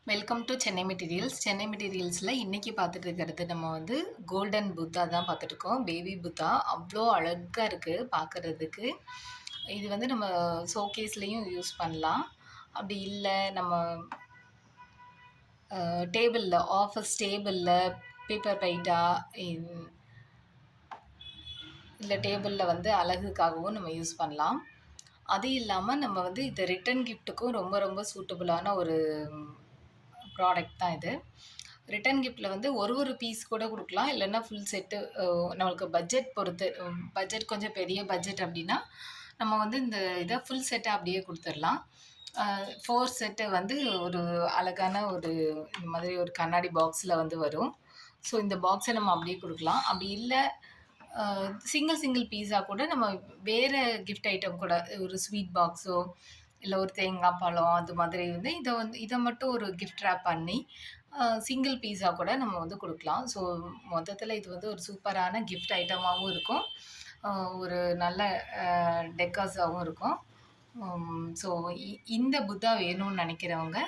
Welcome to Chennai materials. Chennai மெட்டீரியல்ஸில் இன்றைக்கி பார்த்துட்டு இருக்கிறது நம்ம வந்து கோல்டன் புத்தா தான் பார்த்துட்ருக்கோம். பேபி புத்தா அவ்வளோ அழகாக இருக்குது பார்க்குறதுக்கு. இது வந்து நம்ம ஷோகேஸ்லேயும் யூஸ் பண்ணலாம். அப்படி இல்லை நம்ம டேபிளில் ஆஃபீஸ் டேபிளில் பேப்பர் பைட்டாக இல்லை டேபிளில் வந்து அழகுக்காகவும் நம்ம யூஸ் பண்ணலாம். அது இல்லாமல் நம்ம வந்து இது ரிட்டன் கிஃப்ட்டுக்கும் ரொம்ப ரொம்ப சூட்டபுளான ஒரு ப்ராடக்ட் தான் இது. ரிட்டன் கிஃப்ட்டில் வந்து ஒரு பீஸ் கூட கொடுக்கலாம். இல்லைன்னா ஃபுல் செட்டு நம்மளுக்கு பட்ஜெட் பொறுத்து. பட்ஜெட் கொஞ்சம் பெரிய பட்ஜெட் அப்படின்னா நம்ம வந்து இந்த இதை ஃபுல் செட்டை அப்படியே கொடுத்துடலாம். 4 செட்டு வந்து ஒரு அழகான ஒரு இந்த மாதிரி ஒரு கண்ணாடி பாக்ஸில் வந்து வரும். ஸோ இந்த பாக்ஸை நம்ம அப்படியே கொடுக்கலாம். அப்படி இல்லை சிங்கிள் பீஸாக கூட நம்ம வேறு கிஃப்ட் ஐட்டம் கூட ஒரு ஸ்வீட் பாக்ஸோ இல்லை ஒரு தேங்காய் பழம் அது மாதிரி வந்து இதை மட்டும் ஒரு கிஃப்ட் ரேப் பண்ணி சிங்கிள் பீஸாக கூட நம்ம வந்து கொடுக்கலாம். ஸோ மொத்தத்தில் இது வந்து ஒரு சூப்பரான கிஃப்ட் ஐட்டமாகவும் இருக்கும், ஒரு நல்ல டெக்கர்ஸாகவும் இருக்கும். ஸோ இந்த புத்தா வேணும்னு நினைக்கிறவங்க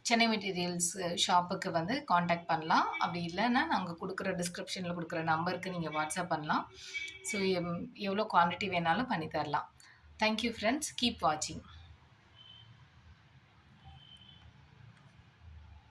சென்னை மெட்டீரியல்ஸ் ஷாப்புக்கு வந்து காண்டாக்ட் பண்ணலாம். அப்படி இல்லைன்னா நாங்கள் கொடுக்குற டிஸ்கிரிப்ஷனில் கொடுக்குற நம்பருக்கு நீங்கள் வாட்ஸ்அப் பண்ணலாம். ஸோ எவ்வளோ குவான்டிட்டி வேணாலும் பண்ணி தரலாம். தேங்க்யூ ஃப்ரெண்ட்ஸ், கீப் வாட்சிங்.